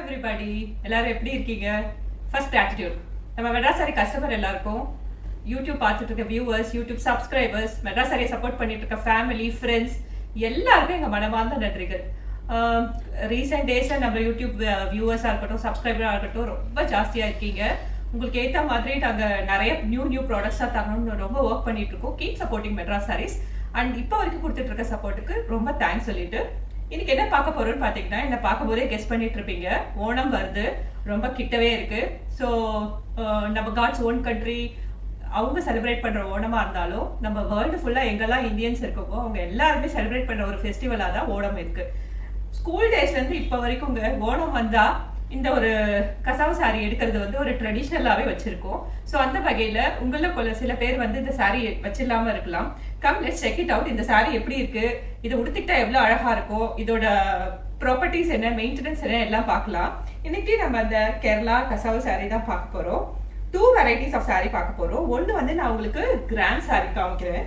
Everybody எல்லாரும் எப்படி இருக்கீங்க? ஃபர்ஸ்ட் கிராட்டிடியூட் நம்ம மெட்ராஸ் சாரி கஸ்டமர் எல்லாருக்கும், யூடியூப் பார்த்துட்டு இருக்க வியூவர்ஸ், யூடியூப் சப்ஸ்கிரைபர்ஸ், மெட்ராஸ் சாரியை சப்போர்ட் பண்ணிட்டு இருக்க ஃபேமிலி ஃப்ரெண்ட்ஸ் எல்லாருக்கும் எங்கள் மனமார்ந்த நன்றிகள். ரீசெண்ட் டேஸில் நம்ம யூடியூப் வியூவர்ஸாக இருக்கட்டும், சப்ஸ்கிரைபராக இருக்கட்டும் ரொம்ப ஜாஸ்தியாக இருக்கீங்க. உங்களுக்கு ஏற்ற மாதிரி நாங்கள் நிறைய நியூ ப்ராடக்ட்ஸாக தரணும்னு ரொம்ப ஒர்க் பண்ணிட்டு இருக்கோம். Keep supporting Madras sarees. And இப்போ வரைக்கும் கொடுத்துட்டு இருக்க சப்போர்ட்டுக்கு ரொம்ப தேங்க்ஸ் சொல்லிட்டு இன்னைக்கு என்ன பார்க்க போறோம்னு பார்த்தீங்கன்னா, என்ன பார்க்கும் போதே கெஸ் பண்ணிட்டு இருப்பீங்க. ஓணம் வருது, ரொம்ப கிட்டவே இருக்கு. ஸோ நம்ம காட்ஸ் ஓன் கண்ட்ரி அவங்க செலிப்ரேட் பண்ற ஓணமா இருந்தாலும் நம்ம வேர்ல்டு ஃபுல்லா எங்கெல்லாம் இந்தியன்ஸ் இருக்கோமோ அவங்க எல்லாருமே செலிப்ரேட் பண்ற ஒரு ஃபெஸ்டிவலா தான் ஓணம் இருக்கு. ஸ்கூல் டேஸ்ல இருந்து இப்போ வரைக்கும் ஓணம் வந்தா இந்த ஒரு கசாவு சாரி எடுக்கிறது வந்து ஒரு ட்ரெடிஷ்னலாகவே வச்சிருக்கோம். ஸோ அந்த வகையில் உங்களுக்குள்ள சில பேர் வந்து இந்த சாரி வச்சிடலாம இருக்கலாம். Come let's check it out. இந்த சாரி எப்படி இருக்கு, இதை உடுத்திக்கிட்டா எவ்வளோ அழகா இருக்கும், இதோட ப்ராப்பர்ட்டிஸ் என்ன, மெயின்டெனன்ஸ் என்ன எல்லாம் பார்க்கலாம். இன்னைக்கு நம்ம அந்த கேரளா கசாவு சாரி தான் பார்க்க போறோம். 2 வெரைட்டிஸ் ஆஃப் சாரி பார்க்க போறோம். ஒன்று வந்து நான் உங்களுக்கு கிராண்ட் சாரி காமிக்கிறேன்.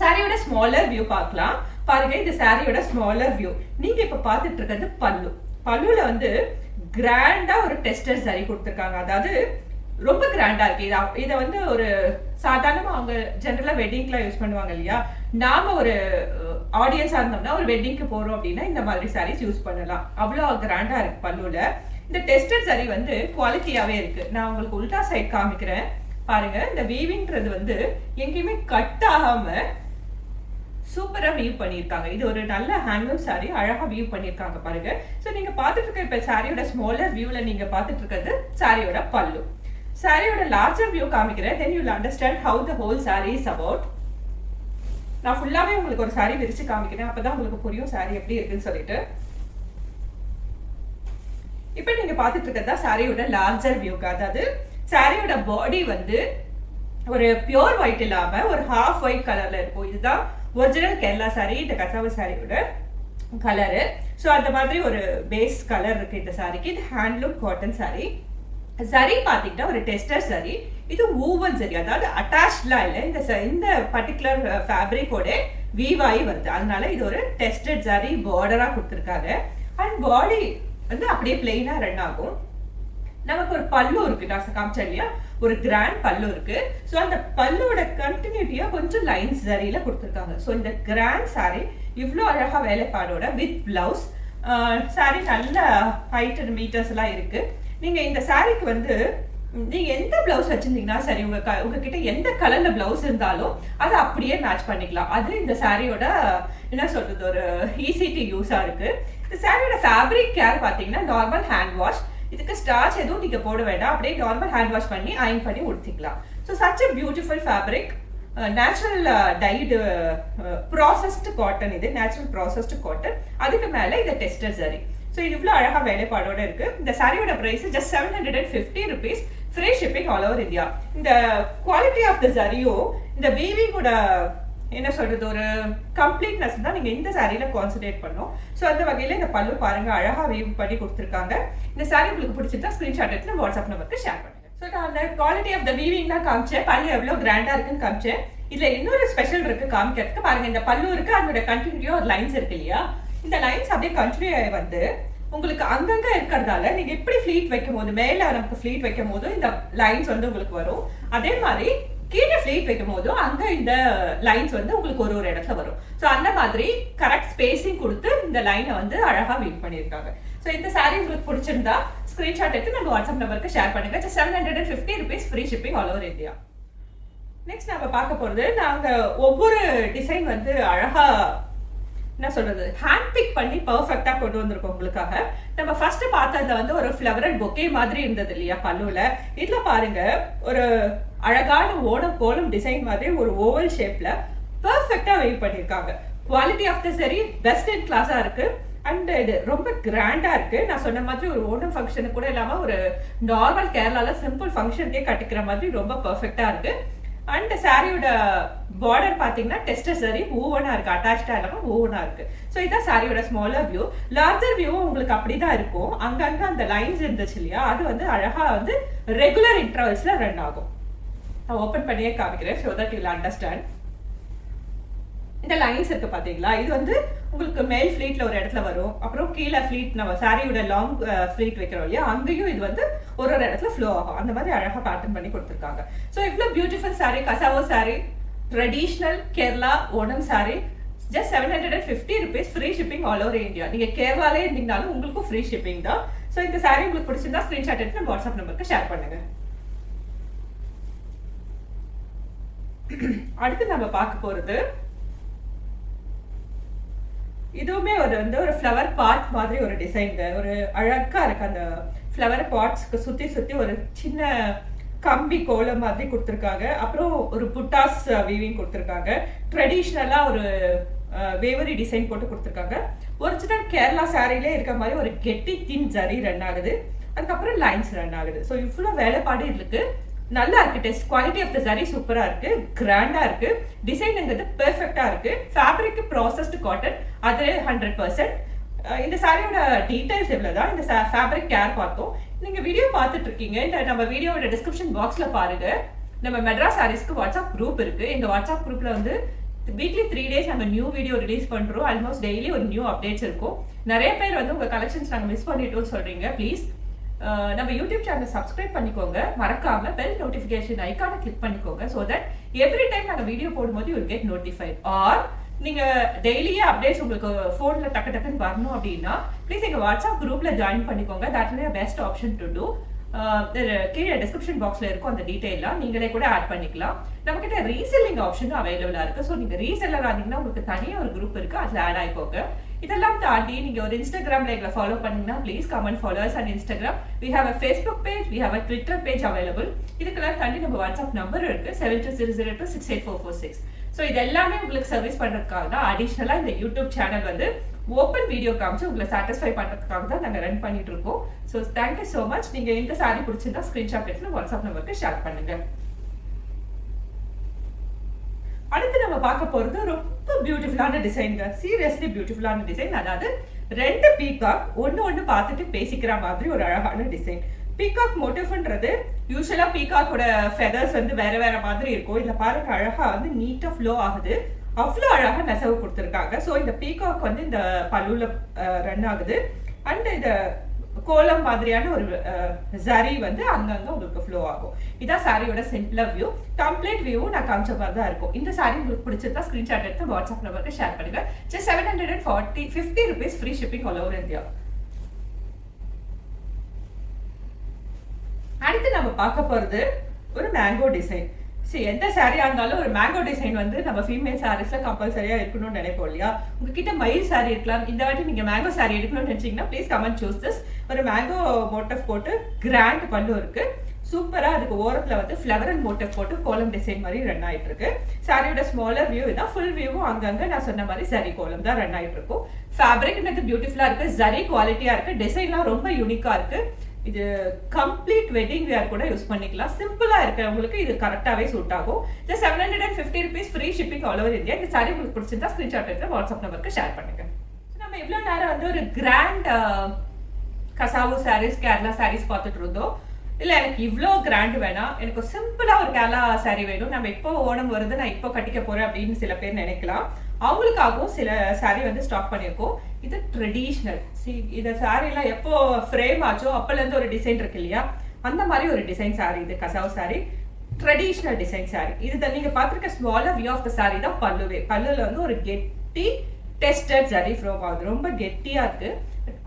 சாரியோட ஸ்மாலர் வியூ பார்க்கலாம். பாருங்க, இந்த சாரியோட ஸ்மாலர் வியூ. நீங்க இப்ப பார்த்துட்டு இருக்கிறது பல்லு. பல்லுல வந்து கிராண்டா ஒரு டெஸ்டர் சாரி கொடுத்துருக்காங்க. அதாவது ரொம்ப கிராண்டா இருக்கு. இதை வந்து ஒரு சாதாரணமா அவங்க ஜென்ரலா வெட்டிங்க்குலாம் யூஸ் பண்ணுவாங்க இல்லையா, நாம ஒரு ஆடியன்ஸா இருந்தோம்னா ஒரு வெட்டிங்க்கு போறோம் அப்படின்னா இந்த மாதிரி சாரீஸ் யூஸ் பண்ணலாம். அவ்வளோ கிராண்டா இருக்கு பல்லுல. இந்த டெஸ்டர் சாரி வந்து குவாலிட்டியாவே இருக்கு. நான் உங்களுக்கு உல்டா சைட் காமிக்கிறேன் பாருங்க. இந்த வீவிங்ன்றது வந்து எங்கேயுமே கட் ஆகாம சூப்பரா வீவ் பண்ணியிருக்காங்க. இது ஒரு நல்ல ஹேண்ட்லூம் சாரி, அழகா வீவ் பண்ணியிருக்காங்க பாருங்க. ஸோ நீங்க பார்த்துட்டு இருக்க இப்ப சாரியோட ஸ்மாலர் வியூல நீங்க பார்த்துட்டு இருக்கிறது சாரியோட பல்லு. சாரியோட லார்ஜர் வியூ காமிக்கிறேன். Then you will understand how the whole sorry is about. நான் ஃபுல்லாவே உங்களுக்கு ஒரு சாரி விரிச்சு காமிக்கிறேன், அப்பதான் உங்களுக்கு புரியும் சாரி எப்படி இருக்குன்னு சொல்லிட்டு. இப்ப நீங்க பார்த்துட்டு இருக்கிறதா சாரியோட லார்ஜர் வியூக்கு. அதாவது சாரியோட பாடி வந்து ஒரு பியோர் ஒயிட் இல்லாம ஒரு ஹாஃப் ஒயிட் கலர்ல இருக்கும். இதுதான் ஒரிஜினல் கேரளா சாரி, இந்த கசாவு சாரியோட கலரு. ஸோ அந்த மாதிரி ஒரு பேஸ் கலர் இருக்கு இந்த சாரிக்கு. இது ஹேண்ட்லூம் காட்டன் சாரி. சரி பாத்தீங்கன்னா ஒரு டெஸ்டர் சரி. இது ஊவன் சரி, அதாவது அட்டாச்ட்லாம் இல்லை. இந்த பர்டிகுலர் ஃபேப்ரிக்கோட வீவாயி வருது. அதனால இது ஒரு டெஸ்டட் சாரி பார்டரா கொடுத்துருக்காங்க. அண்ட் பாடி வந்து அப்படியே பிளெயினா ரன் ஆகும். நமக்கு ஒரு பல்லு இருக்கு, நான் காமிச்சேன் இல்லையா, ஒரு கிராண்ட் பல்லு இருக்கு. ஸோ அந்த பல்லோட கண்டினியூட்டியா கொஞ்சம் லைன்ஸ் சரியில கொடுத்துருக்காங்க. ஸோ இந்த கிராண்ட் சாரி இவ்வளோ அழகா வேலைப்பாடோட வித் பிளவுஸ். சாரி நல்ல ஹைட் அண்ட் மீட்டர்ஸ் எல்லாம் இருக்கு. நீங்க இந்த சாரிக்கு வந்து நீங்க எந்த பிளவுஸ் வச்சிருந்தீங்கன்னா சரி, உங்ககிட்ட எந்த கலர்ல பிளவுஸ் இருந்தாலும் அதை அப்படியே மேட்ச் பண்ணிக்கலாம். அது இந்த சாரியோட என்ன சொல்றது ஒரு ஈஸி டு யூஸா இருக்கு. இந்த சாரியோட ஃபேப்ரிக் கேர் பாத்தீங்கன்னா நார்மல் ஹேண்ட் வாஷ். இதுக்கு ஸ்டார்ச் எதுவும் நீங்க போட வேண்டாம், அப்படியே நார்மல் ஹேண்ட் வாஷ் பண்ணி அயன் பண்ணி உடுத்திக்கலாம். So such a beautiful fabric, natural dyed processed cotton. இது நேச்சுரல் ப்ராசஸ்டு காட்டன். அதுக்கு மேல இது டெஸ்டர் சாரி. ஸோ இது இவ்வளோ அழகா வேலைப்பாடோட இருக்கு. இந்த சாரியோட price just 750 rupees, free shipping all over India. இந்த குவாலிட்டி ஆஃப் த சாரியோ இந்த வீவிங்கோட என்ன சொல்றது ஒரு கம்ப்ளீட்னஸ் தான் நீங்க இந்த சாரியில கான்சென்ட்ரேட் பண்ணும். ஸோ அந்த வகையில இந்த பல்லு பாருங்க அழகா வீவ் பண்ணி கொடுத்துருக்காங்க. இந்த சாரி உங்களுக்கு பிடிச்சிருந்தா ஸ்கிரீன்ஷாட் எடுத்து வாட்ஸ்அப் நம்பருக்கு ஷேர் பண்ணுங்க. ஸோ நான் அந்த குவாலிட்டி ஆஃப் த வீவிங்லாம் காமிச்சேன் பாருங்க, எவ்வளவு கிராண்டா இருக்குன்னு காமிச்சேன். இதுல இன்னொரு ஸ்பெஷல் இருக்கு காமிக்கிறதுக்கு. பாருங்க, இந்த பல்லு இருக்கு, அதோட கண்டினியூ ஒரு லைன்ஸ் இருக்கு இல்லையா, இந்த லைன்ஸ் அப்படியே கண்டினியூ ஆகி வந்து உங்களுக்கு அங்கங்க இருக்கிறதால நீங்க எப்படி ஃபிளீட் வைக்கும் போது, மேல நமக்கு ஃபிளீட் வைக்கும் போது இந்த லைன்ஸ் வந்து உங்களுக்கு வரும். அதே மாதிரி கீழே ஃபிளீட் வைக்கும் போதும் அங்க இந்த லைன்ஸ் வந்து உங்களுக்கு ஒரு இடத்துல வரும். ஸோ அந்த மாதிரி கரெக்ட் ஸ்பேசிங் கொடுத்து இந்த லைனை வந்து அழகா வீவ் பண்ணியிருக்காங்க. ஸோ இந்த சாரி உங்களுக்கு பிடிச்சிருந்தா ஸ்கிரீன்ஷாட் எடுத்து நம்ம வாட்ஸ்அப் நம்பருக்கு ஷேர் பண்ணுங்க. 750 rupees, free shipping all over India. Next நம்ம பார்க்க போறது, நாங்க ஒவ்வொரு டிசைன் வந்து அழகா என்ன சொல்றது ஹேண்ட் பிக் பண்ணி பர்ஃபெக்டா கொண்டு வந்திருக்கோம் உங்களுக்காக. நம்ம ஃபர்ஸ்ட் பார்த்ததுல வந்து ஒரு ஃபிளவர் அண்ட் பொக்கே மாதிரி இருந்தது இல்லையா பல்லுல. இதுல பாருங்க ஒரு அழகான ஓணம் கோலம் டிசைன் மாதிரி ஒரு ஓவல் ஷேப்ல பர்ஃபெக்டா வெயிட் பண்ணிருக்காங்க. குவாலிட்டி ஆஃப் த சரி பெஸ்ட் இன் கிளாஸா இருக்கு. அண்ட் இது ரொம்ப கிராண்டா இருக்கு. நான் சொன்ன மாதிரி ஒரு ஓணம் ஃபங்க்ஷனுக்கு கூட இல்லாம ஒரு நார்மல் கேரளால சிம்பிள் ஃபங்க்ஷனுக்கே கட்டிக்கிற மாதிரி ரொம்ப பர்ஃபெக்டா இருக்கு. அண்ட் சாரியோட பார்டர் பாத்தீங்கன்னா டெஸ்டர் சாரி ஊவனா இருக்கு, அட்டாச்சா இல்லாம ஊவனா இருக்கு. ஸோ இதான் சாரியோட ஸ்மாலர் வியூ. லார்ஜர் வியூ உங்களுக்கு அப்படிதான் இருக்கும். அங்கங்க அந்த லைன்ஸ் இருந்துச்சு இல்லையா, அது வந்து அழகா வந்து ரெகுலர் இன்டர்வல்ஸ்ல ரன் ஆகும். நான் ஓபன் பண்ணியே காமிக்கிறேன் so that you will understand. இந்த லைன்ஸ் இருக்கு பாத்தீங்களா, இது வந்து உங்களுக்கு மேல் ஃபிளீட்ல ஒரு இடத்துல வரும், அப்புறம் கீழே ஃபிளீட் நம்ம சாரியோட லாங் ஃபிளீட் வைக்கிறோம் இல்லையா, அங்கேயும் இது வந்து ஒரு ஒரு இடத்துல ஃப்ளோ ஆகும். அந்த மாதிரி அழகா பேட்டர்ன் பண்ணி கொடுத்துருக்காங்க. ஸோ இவ்வளவு beautiful sari, kasavu sari, traditional Kerala Onam sari, just 750 rupees, free shipping all over India. நீங்க கேரளாலே இருந்தீங்கனாலும் உங்களுக்கும் ஃப்ரீ ஷிப்பிங் தான். ஸோ இந்த சாரி உங்களுக்கு பிடிச்சிருந்தா ஸ்கிரீன்ஷாட் எடுத்து நம்ம வாட்ஸ்அப் நம்பருக்கு ஷேர் பண்ணுங்க. அடுத்து நம்ம பார்க்க போறது இதுவுமே ஒரு ஃப்ளவர் பாட் மாதிரி ஒரு டிசைன். ஒரு அழகா இருக்கு. அந்த ஃப்ளவர் பாட்ஸ்க்கு சுத்தி சுத்தி ஒரு சின்ன கம்பி கோலம் மாதிரி கொடுத்துருக்காங்க. அப்புறம் ஒரு புட்டாஸ் வீவிங் கொடுத்துருக்காங்க. ட்ரெடிஷ்னலா ஒரு வேவரி டிசைன் போட்டு கொடுத்துருக்காங்க. ஒரிஜினல் கேரளா சாரிலே இருக்க மாதிரி ஒரு கெட்டி தின் ஜரி ரன் ஆகுது. அதுக்கப்புறம் லைன்ஸ் ரன் ஆகுது. ஸோ இவ்வளோ வேலைப்பாடு இருக்கு. நல்லா இருக்கு. Test quality of the saree சூப்பரா இருக்கு, கிராண்டா இருக்கு. டிசைனுங்கிறது பெர்ஃபெக்டா இருக்கு. ஃபேப்ரிக் ப்ராசஸ்டு காட்டன், அது 100%. இந்த சாரியோட டீடைல்ஸ் இவ்வளவுதான். இந்த ஃபேப்ரிக் கேர் பார்த்தோம். நீங்க வீடியோ பார்த்துட்டு இருக்கீங்க, இந்த நம்ம வீடியோட டிஸ்கிரிப்ஷன் பாக்ஸ்ல பாருங்க. நம்ம மெட்ராஸ் சாரீஸ்க்கு வாட்ஸ்அப் குரூப் இருக்கு. இந்த வாட்ஸ்அப் குரூப்ல வந்து வீக்லி 3 days நம்ம நியூ வீடியோ ரிலீஸ் பண்றோம். ஆல்மோஸ்ட் டெய்லி ஒரு நியூ அப்டேட்ஸ் இருக்கும். நிறைய பேர் வந்து உங்க கலெக்ஷன்ஸ் நாங்க மிஸ் பண்ணிட்டோம்னு சொல்றீங்க. ப்ளீஸ் நம்ம யூடியூப் சேனல் சப்ஸ்கிரைப் பண்ணிக்கோங்க. மறக்காம பெல் நோட்டிஃபிகேஷன் ஐக்கானை கிளிக் பண்ணிக்கோங்க. ஸோ தட் எவ்ரி டைம் நாங்கள் வீடியோ போடும்போது யூ கெட் நோட்டிஃபைட். ஆர் நீங்க டெய்லியே அப்டேட்ஸ் உங்களுக்கு ஃபோன்ல டக்குன்னு வரணும் அப்படின்னா ப்ளீஸ் எங்க வாட்ஸ்அப் குரூப்ல ஜாயின் பண்ணிக்கோங்க. That is best option to do. கீழே டிஸ்கிரிப்ஷன் பாக்ஸ்ல இருக்கும் அந்த டீடைல்லாம் நீங்களே கூட ஆட் பண்ணிக்கலாம். நம்ம கிட்ட ரீசெல்லிங் ஆப்ஷனும் அவைலபிளா இருக்கு. ஸோ நீங்க ரீசெல்லர் ஆனீங்கன்னா உங்களுக்கு தனியாக ஒரு குரூப் இருக்கு, அதுல ஆட் ஆயிக்கோங்க. இதெல்லாம் தாண்டி நீங்க ஒரு இன்ஸ்டாகிராம்ல எங்களை ஃபாலோ பண்ணீங்கன்னா please comment followers and Instagram. We have a Facebook page, we have a Twitter page available. இதுக்கெல்லாம் தாண்டி நம்ம வாட்ஸ்அப் நம்பர் இருக்கு 7200268446. ஸோ இது எல்லாமே உங்களுக்கு சர்வீஸ் பண்றதுக்காக தான். அடிஷனலா இந்த யூடியூப் சேனல் வந்து ஓப்பன் வீடியோ காமிச்சு உங்களை சாட்டிஸ்ஃபை பண்றதுக்காக தான் நாங்கள் ரன் பண்ணிட்டு இருக்கோம். So thank you so much. நீங்க இந்த சாரி பிடிச்சிருந்தா ஸ்கிரீன்ஷாட் எடுத்து வாட்ஸ்அப் நம்பருக்கு ஷேர் பண்ணுங்க. அடுத்து நம்ம பார்க்க போறது ரொம்ப பியூட்டிஃபுல்லான டிசைன்ங்க. சீரியஸ்லி பியூட்டிஃபுல்லான டிசைன். அதாவது 2 பீகாக் ஒன்னு பார்த்துட்டு பேசிக்கிற மாதிரி ஒரு அழகான டிசைன். பீகாக் மோட்டிவ்ன்றது யூஸ்வலா பீகாக்கோட ஃபெதர்ஸ் வந்து வேற வேற மாதிரி இருக்கும். இதுல பாருங்க அழகா வந்து நீட்டா ஃப்ளோ ஆகுது. அவ்வளோ அழகா நெசவு கொடுத்துருக்காங்க. ஸோ இந்த பீகாக் வந்து இந்த பல்லுல ரன் ஆகுது. அண்ட் இந்த கோலம் மாதிரியான ஒரு ஜரி வந்து அங்கங்க உங்களுக்கு ஃப்ளோ ஆகும். இதான் சாரியோட சிம்பிளா வியூ. கம்ப்ளீட் வியூ நான் காமிச்ச மாதிரி தான் இருக்கும். இந்த சாரி உங்களுக்கு பிடிச்சிருந்தா ஸ்கிரீன்ஷாட் எடுத்து வாட்ஸ்அப் நம்பருக்கு ஷேர் பண்ணுங்க. Just 750 rupees, free shipping all over India. அடுத்து நம்ம பார்க்க போறது ஒரு மேங்கோ டிசைன். எந்த சாரியா இருந்தாலும் ஒரு மேங்கோ டிசைன் வந்து நம்ம ஃபீமேல் சாரீஸ்ல கம்பல்சரியா இருக்கணும்னு நினைப்போம் இல்லையா. உங்ககிட்ட மயில் சாரி இருக்கலாம். இந்த வாட்டி நீங்க மேங்கோ சாரி எடுக்கணும்னு நினைச்சீங்கன்னா ப்ளீஸ் கமெண்ட் சூஸ் திஸ். ஒரு மேங்கோ மோட்டிவ் போட்டு கிராண்ட் பல்லு இருக்கு. சூப்பரா அதுக்கு ஓரத்துல வந்து ஃபிளவரல் மோட்டிவ் போட்டு கோலம் டிசைன் மாதிரி ரன் ஆயிட்டு இருக்கு. சாரியோட ஸ்மாலர் வியூ இதான். ஃபுல் வியூவும் அங்கங்க நான் சொன்ன மாதிரி சரி கோலம் தான் ரன் ஆயிட்டு இருக்கும். ஃபேப்ரிக் பியூட்டிஃபுல்லா இருக்கு. ஜரி குவாலிட்டியா இருக்கு. டிசைன்லாம் ரொம்ப யூனிக்கா இருக்கு. இது கம்ப்ளீட் வெட்டிங் வேர் கூட யூஸ் பண்ணிக்கலாம். சிம்பிளா இருக்கிறவங்களுக்கு இது கரெக்டாவே சூட் ஆகும். Just 750 rupees, free shipping all over India. இந்த சாரி உங்களுக்கு பிடிச்சிருந்தா ஸ்கிரீன்ஷாட் எடுத்து வாட்ஸ்அப் நம்பருக்கு ஷேர் பண்ணுங்க. நம்ம இவ்வளவு நேரம் வந்து ஒரு கிராண்ட் கசாவு சாரீஸ், கேரளா சாரீஸ் பார்த்துட்டு இருந்தோம். இல்ல எனக்கு இவ்வளோ கிராண்ட் வேணாம், எனக்கு சிம்பிளா ஒரு கேரளா சாரி வேணும், நம்ம இப்போ ஓணம் வருது நான் இப்போ கட்டிக்க போறேன் அப்படின்னு சில பேர் நினைக்கலாம். அவங்களுக்காகவும் சில சாரி வந்து ஸ்டாக் பண்ணியிருக்கோம். இது ட்ரெடிஷ்னல். இந்த சாரி எல்லாம் எப்போ ஃப்ரேம் ஆச்சோ அப்பல இருந்து ஒரு டிசைன் இருக்கு இல்லையா, அந்த மாதிரி ஒரு டிசைன் சாரி இது. Kasavu saree, traditional design saree. இது நீங்க பார்த்திருக்க smaller view of the saree தான் பல்லுவே. பல்லுல வந்து ஒரு கெட்டி டெஸ்டட் ஜரி ஃப்ரோம் ஆகுது. ரொம்ப கெட்டியா இருக்கு.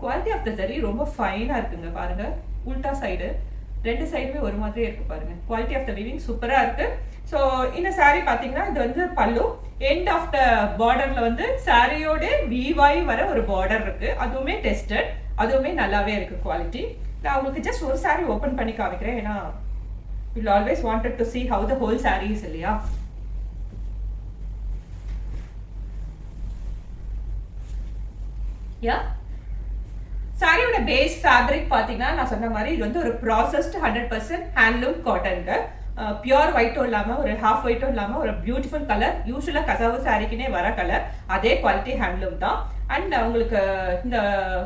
குவாலிட்டி ஆஃப் த ஜரி ரொம்ப ஃபைனா இருக்குங்க. பாருங்க உல்டா சைடு 2 சைடுமே ஒரு மாதிரி இருக்கு. பாருங்க குவாலிட்டி ஆஃப் த வீவிங் சூப்பரா இருக்கு. ஸோ இந்த சாரி பாத்தீங்கன்னா இது வந்து பல்லு. எண்ட் ஆஃப் த பார்டர்ல வந்து சாரியோட வீவாய் வர ஒரு பார்டர் இருக்கு. அதுவுமே டெஸ்டட், அதுவுமே நல்லாவே இருக்கு குவாலிட்டி. நான் உங்களுக்கு ஜஸ்ட் ஒரு சாரி ஓபன் பண்ணி காமிக்கிறேன். ஏன்னா you always wanted to see how the whole saree is இல்லையா. யா சாரியோட பேஸ் ஃபேப்ரிக் பாத்தீங்கன்னா நான் சொன்ன மாதிரி இது வந்து ஒரு ப்ராசஸ்ட் 100% ஹேண்ட்லூம் காட்டன்ங்க. பியூர் ஒயிட்டும் இல்லாம ஒரு ஹாஃப் ஒயிட்டும் இல்லாம ஒரு பியூட்டிஃபுல் கலர். யூஸ்வலா கசாவு சாரிக்குனே வர கலர், அதே குவாலிட்டி ஹேண்ட்லூம் தான். அண்ட் உங்களுக்கு இந்த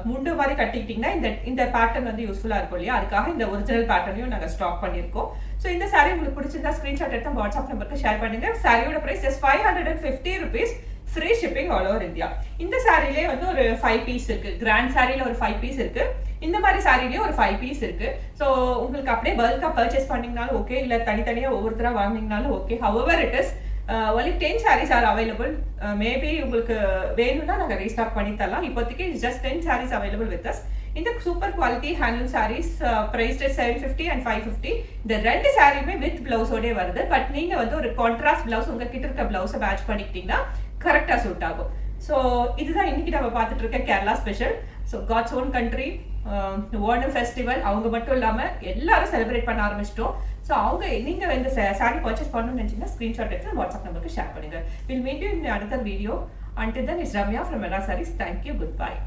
முண்டு மாதிரி கட்டிக்கிட்டீங்கன்னா இந்த பேட்டர்ன் வந்து யூஸ்ஃபுல்லா இருக்கும் இல்லையா, அதுக்காக இந்த ஒரிஜினல் பேட்டர்னையும் நாங்கள் ஸ்டாக் பண்ணியிருக்கோம். ஸோ இந்த சாரி உங்களுக்கு பிடிச்சிருந்தா ஸ்கிரீன்ஷாட் எடுத்து வாட்ஸ்அப் நம்பருக்கு ஷேர் பண்ணுங்க. சாரியோட price just 550 rupees, free shipping all over India. இந்த சாரிலே வந்து ஒரு 5 பீஸ் இருக்கு. கிராண்ட் சாரில ஒரு 5 பீஸ் இருக்கு. இந்த மாதிரி சாரிலயும் ஒரு 5 பீஸ் இருக்கு. ஸோ உங்களுக்கு அப்படியே பல்கா பர்ச்சேஸ் பண்ணீங்கனாலும் ஓகே, இல்ல தனித்தனியா ஒவ்வொருத்தரா வாங்கினீங்கனாலும் okay. However it is only 10 sarees are available. Maybe உங்களுக்கு வேணும்னா நாங்க ரீஸ்டாக் பண்ணி தரலாம். இப்போதைக்கு just 10 sarees available with us. இந்த super quality handloom sarees priced at 750 and 550. இந்த ரெண்டு சாரியுமே வித் பிளவுஸோட வருது. பட் நீங்க வந்து ஒரு கான்ட்ராஸ்ட் பிளவுஸ் உங்க கிட்ட இருக்க பிளவுஸை மேட்ச் பண்ணிக்கிட்டீங்கன்னா கரெக்டா சூட் ஆகும். ஸோ இதுதான் இன்னைக்கு நம்ம பார்த்துட்டு இருக்க Kerala special. So God's own country Onam festival அவங்க மட்டும் இல்லாம எல்லாரும் செலிப்ரேட் பண்ண ஆரம்பிச்சிட்டோம். ஸோ நீங்க இந்த சாரி பர்ச்சேஸ் பண்ணணும்னு நினைச்சீங்கன்னா ஸ்கிரீன்ஷாட் எடுத்து வாட்ஸ்அப் நம்பருக்கு ஷேர் பண்ணுங்க. Will meet you in another video. Until then, it's Ramya from Mera Sarees. Thank you. Goodbye.